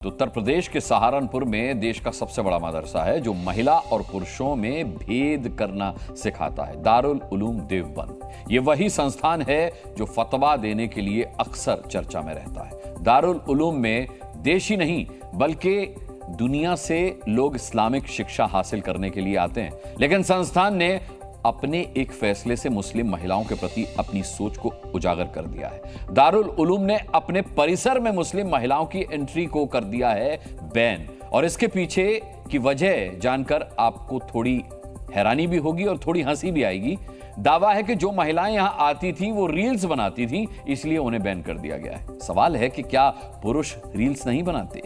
तो उत्तर प्रदेश के सहारनपुर में देश का सबसे बड़ा मदरसा है जो महिला और पुरुषों में भेद करना सिखाता है, दारुल उलूम देवबंद। ये वही संस्थान है जो फतवा देने के लिए अक्सर चर्चा में रहता है। दारुल उलूम में देश ही नहीं बल्कि दुनिया से लोग इस्लामिक शिक्षा हासिल करने के लिए आते हैं, लेकिन संस्थान ने अपने एक फैसले से मुस्लिम महिलाओं के प्रति अपनी सोच को उजागर कर दिया है। दारुल उलूम ने अपने परिसर में मुस्लिम महिलाओं की एंट्री को कर दिया है बैन, और इसके पीछे की वजह जानकर आपको थोड़ी हैरानी भी होगी और थोड़ी हंसी भी आएगी। दावा है कि जो महिलाएं यहां आती थी वो रील्स बनाती थी, इसलिए उन्हें बैन कर दिया गया है। सवाल है कि क्या पुरुष रील्स नहीं बनाते?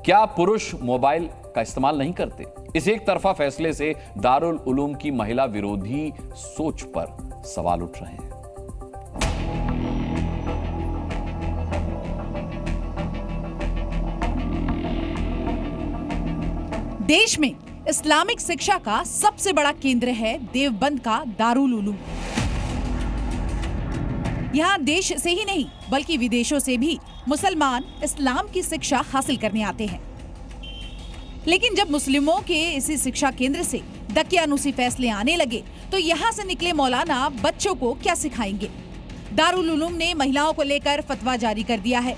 क्या पुरुष मोबाइल का इस्तेमाल नहीं करते? इस एक तरफा फैसले से दारुल उलूम की महिला विरोधी सोच पर सवाल उठ रहे हैं। देश में इस्लामिक शिक्षा का सबसे बड़ा केंद्र है देवबंद का दारुल उलूम। यहाँ देश से ही नहीं बल्कि विदेशों से भी मुसलमान इस्लाम की शिक्षा हासिल करने आते हैं। लेकिन जब मुस्लिमों के इसी शिक्षा केंद्र से दकियानूसी फैसले आने लगे तो यहाँ से निकले मौलाना बच्चों को क्या सिखाएंगे। दारुल उलूम ने महिलाओं को लेकर फतवा जारी कर दिया है।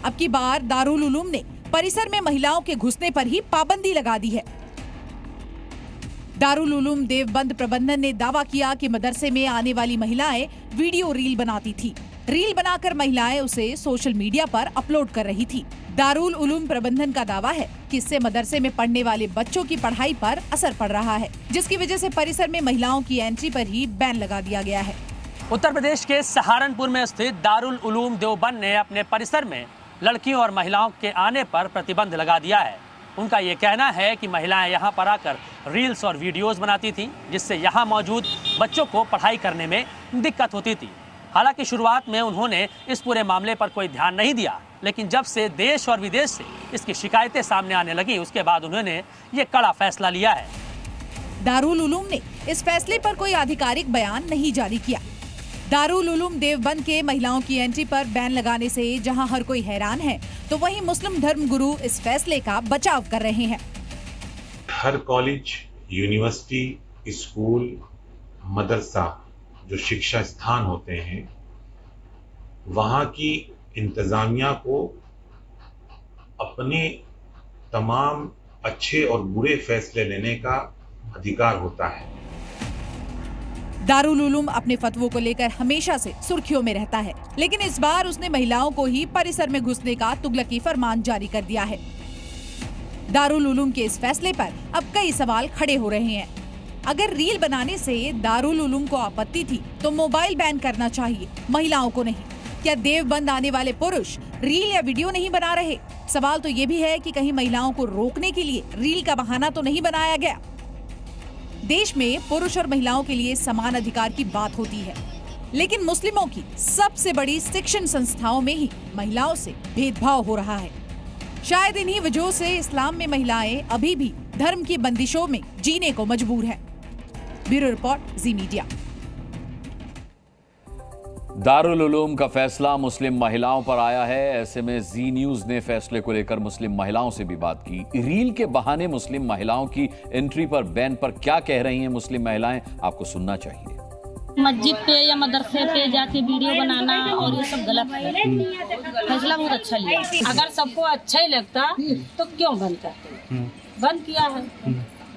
अब की बार दारुल उलूम ने परिसर में महिलाओं के घुसने पर ही पाबंदी लगा दी है। दारुल उलूम देवबंद प्रबंधन ने दावा किया कि मदरसे में आने वाली महिलाएं वीडियो रील बनाती थी। रील बनाकर महिलाएं उसे सोशल मीडिया पर अपलोड कर रही थी। दारुल उलूम प्रबंधन का दावा है कि इससे मदरसे में पढ़ने वाले बच्चों की पढ़ाई पर असर पड़ रहा है, जिसकी वजह से परिसर में महिलाओं की एंट्री पर ही बैन लगा दिया गया है। उत्तर प्रदेश के सहारनपुर में स्थित दारुल उलूम देवबंद ने अपने परिसर में लड़कियों और महिलाओं के आने पर प्रतिबंध लगा दिया है। उनका ये कहना है कि महिलाएं यहां पर आकर रील्स और वीडियोस बनाती थीं, जिससे यहां मौजूद बच्चों को पढ़ाई करने में दिक्कत होती थी। हालांकि शुरुआत में उन्होंने इस पूरे मामले पर कोई ध्यान नहीं दिया, लेकिन जब से देश और विदेश से इसकी शिकायतें सामने आने लगी उसके बाद उन्होंने ये कड़ा फैसला लिया है। दारुल उलूम ने इस फैसले पर कोई आधिकारिक बयान नहीं जारी किया। दारुल उलूम देवबंद के महिलाओं की एंट्री पर बैन लगाने से जहां हर कोई हैरान है, तो वहीं मुस्लिम धर्म गुरु इस फैसले का बचाव कर रहे हैं। हर कॉलेज, यूनिवर्सिटी, स्कूल, मदरसा जो शिक्षा स्थान होते हैं, वहां की इंतजामिया को अपने तमाम अच्छे और बुरे फैसले लेने का अधिकार होता है। दारुल उलूम अपने फतवों को लेकर हमेशा से सुर्खियों में रहता है, लेकिन इस बार उसने महिलाओं को ही परिसर में घुसने का तुगलकी फरमान जारी कर दिया है। दारुल उलूम के इस फैसले पर अब कई सवाल खड़े हो रहे हैं। अगर रील बनाने से दारुल उलूम को आपत्ति थी तो मोबाइल बैन करना चाहिए, महिलाओं को नहीं। क्या देवबंद आने वाले पुरुष रील या वीडियो नहीं बना रहे? सवाल तो ये भी है कि कहीं महिलाओं को रोकने के लिए रील का बहाना तो नहीं बनाया गया। देश में पुरुष और महिलाओं के लिए समान अधिकार की बात होती है, लेकिन मुस्लिमों की सबसे बड़ी शिक्षण संस्थाओं में ही महिलाओं से भेदभाव हो रहा है। शायद इन्हीं वजहों से इस्लाम में महिलाएं अभी भी धर्म की बंदिशों में जीने को मजबूर हैं। ब्यूरो रिपोर्ट, जी मीडिया। दारुल उलूम का फैसला मुस्लिम महिलाओं पर आया है। ऐसे में जी न्यूज ने फैसले को लेकर मुस्लिम महिलाओं से भी बात की। रील के बहाने मुस्लिम महिलाओं की एंट्री पर बैन पर क्या कह रही हैं मुस्लिम महिलाएं, आपको सुनना चाहिए। मस्जिद पे या मदरसे पे जाके वीडियो बनाना और ये सब गलत है। फैसला बहुत अच्छा लिया। अगर सबको अच्छा ही लगता तो क्यों बंद करते? बंद किया है,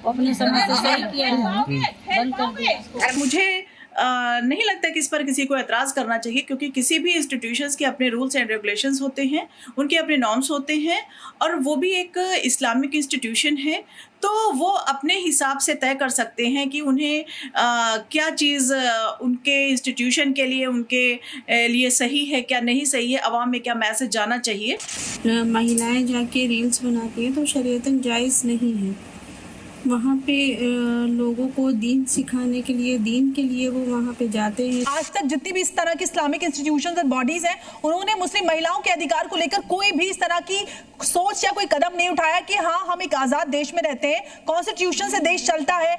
अपने समय से सही किया है, बंद कर दिया। मुझे नहीं लगता कि इस पर किसी को एतराज़ करना चाहिए, क्योंकि किसी भी इंस्टीट्यूशंस के अपने रूल्स एंड रेगुलेशंस होते हैं, उनके अपने नॉर्म्स होते हैं, और वो भी एक इस्लामिक इंस्टीट्यूशन है, तो वो अपने हिसाब से तय कर सकते हैं कि उन्हें क्या चीज़ उनके इंस्टीट्यूशन के लिए, उनके लिए सही है, क्या नहीं सही है, अवाम में क्या मैसेज जाना चाहिए। महिलाएं जाके रील्स बनाती हैं तो शरीयतन जायज़ नहीं है। वहाँ पे लोगों को दीन सिखाने के लिए, दीन के लिए वो वहाँ पे जाते हैं। आज तक जितनी भी इस तरह की इस्लामिक इंस्टीट्यूशंस और बॉडीज हैं, उन्होंने मुस्लिम महिलाओं के अधिकार को लेकर कोई भी इस तरह की सोच या कोई कदम नहीं उठाया कि हाँ, हम एक आजाद देश में रहते हैं, कॉन्स्टिट्यूशन से देश चलता है।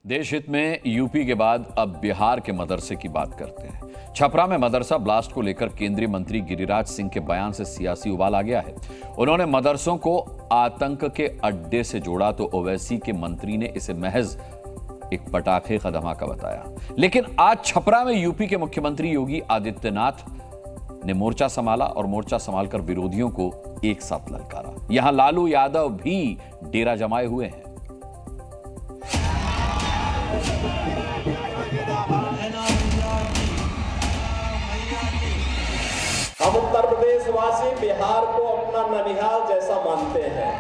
देश हित में यूपी के बाद अब बिहार के मदरसे की बात करते हैं। छपरा में मदरसा ब्लास्ट को लेकर केंद्रीय मंत्री गिरिराज सिंह के बयान से सियासी उबाल आ गया है। उन्होंने मदरसों को आतंक के अड्डे से जोड़ा तो ओवैसी के मंत्री ने इसे महज एक पटाखे का धमाका बताया। लेकिन आज छपरा में यूपी के मुख्यमंत्री योगी आदित्यनाथ ने मोर्चा संभाला और मोर्चा संभालकर विरोधियों को एक साथ ललकारा। यहां लालू यादव भी डेरा जमाए हुए हैं। हम उत्तर प्रदेश वासी बिहार को अपना ननिहाल जैसा मानते हैं।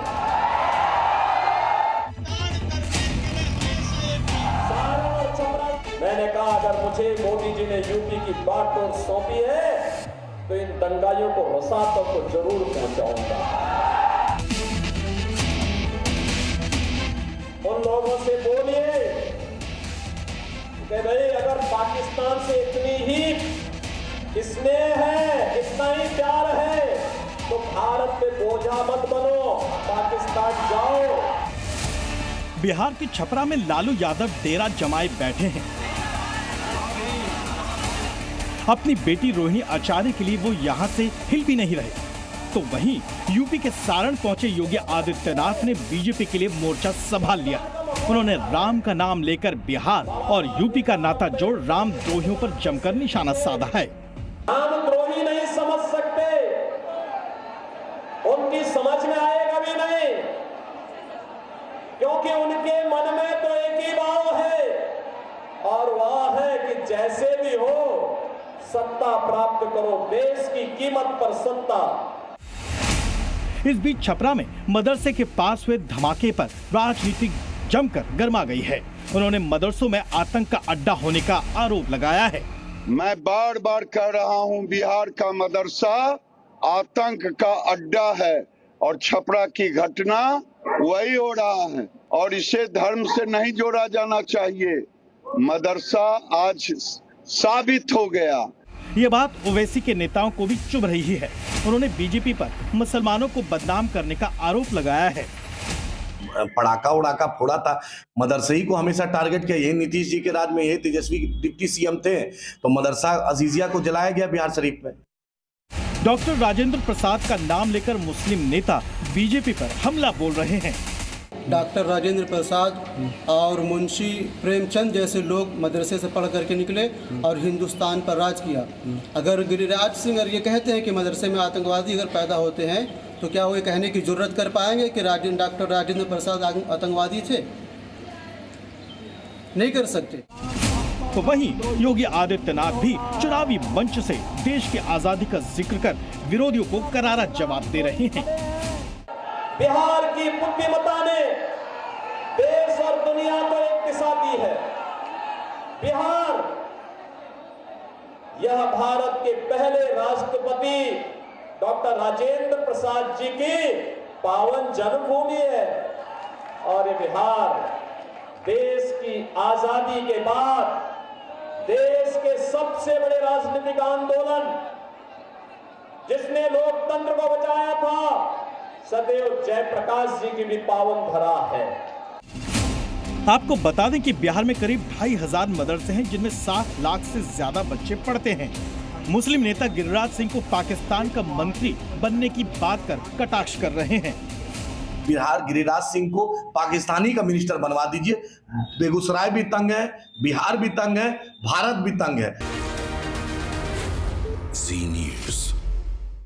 मैंने कहा अगर मुझे मोदी जी ने यूपी की बागडोर सौंपी है तो इन दंगाइयों को रसा तक तो जरूर पहुंचाऊंगा। उन लोगों से बोलिए कि भाई अगर पाकिस्तान से इतनी ही स्नेह है, इतना ही प्यार है तो भारत पे बोझा मत बनो, पाकिस्तान जाओ। बिहार के छपरा में लालू यादव डेरा जमाए बैठे हैं। अपनी बेटी रोहिणी आचार्य के लिए वो यहाँ से हिल भी नहीं रहे। तो वहीं यूपी के सारण पहुंचे योगी आदित्यनाथ ने बीजेपी के लिए मोर्चा संभाल लिया। उन्होंने राम का नाम लेकर बिहार और यूपी का नाता जोड़ रामद्रोहियों पर जमकर निशाना साधा है। रामद्रोही नहीं समझ सकते, उनकी समझ में आएगा भी नहीं, क्योंकि उनके मन में तो एक ही भाव है और वह है कि जैसे भी हो सत्ता प्राप्त करो, देश की कीमत पर सत्ता। इस बीच छपरा में मदरसे के पास हुए धमाके पर राजनीति जमकर गर्मा गई है। उन्होंने मदरसों में आतंक का अड्डा होने का आरोप लगाया है। मैं बार बार कह रहा हूं, बिहार का मदरसा आतंक का अड्डा है और छपरा की घटना वही हो रहा है और इसे धर्म से नहीं जोड़ा जाना चाहिए। मदरसा आज साबित हो गया। ये बात ओवैसी के नेताओं को भी चुभ रही है। उन्होंने बीजेपी पर मुसलमानों को बदनाम करने का आरोप लगाया है। पड़ाका उड़ाका फोड़ा था, मदरसे ही को हमेशा टारगेट किया। यही नीतीश जी के राज में, यही तेजस्वी डिप्टी सीएम थे तो मदरसा अजीजिया को जलाया गया बिहार शरीफ में। डॉक्टर राजेंद्र प्रसाद का नाम लेकर मुस्लिम नेता बीजेपी पर हमला बोल रहे हैं। डॉक्टर राजेंद्र प्रसाद और मुंशी प्रेमचंद जैसे लोग मदरसे से पढ़ करके निकले और हिंदुस्तान पर राज किया। अगर गिरिराज सिंह अगर ये कहते हैं कि मदरसे में आतंकवादी अगर पैदा होते हैं तो क्या वो ये कहने की जुर्रत कर पाएंगे कि डॉक्टर राजेंद्र प्रसाद आतंकवादी थे? नहीं कर सकते। तो वहीं योगी आदित्यनाथ भी चुनावी मंच से देश की आजादी का जिक्र कर विरोधियों को करारा जवाब दे रहे हैं। बिहार की बुद्धिमत्ता ने देश और दुनिया को एक दिशा दी है। बिहार यह भारत के पहले राष्ट्रपति डॉक्टर राजेंद्र प्रसाद जी की पावन जन्मभूमि है और ये बिहार देश की आजादी के बाद देश के सबसे बड़े राजनीतिक आंदोलन जिसने लोकतंत्र को बचाया था, सदैव जयप्रकाश जी की भी पावन धरा है। आपको बता दें कि बिहार में करीब 2500 मदरसे हैं जिनमें 7 लाख से ज्यादा बच्चे पढ़ते हैं। मुस्लिम नेता गिरिराज सिंह को पाकिस्तान का मंत्री बनने की बात कर कटाक्ष कर रहे हैं। बिहार गिरिराज सिंह को पाकिस्तानी का मिनिस्टर बनवा दीजिए। बेगूसराय भी तंग है, बिहार भी तंग है, भारत भी तंग है।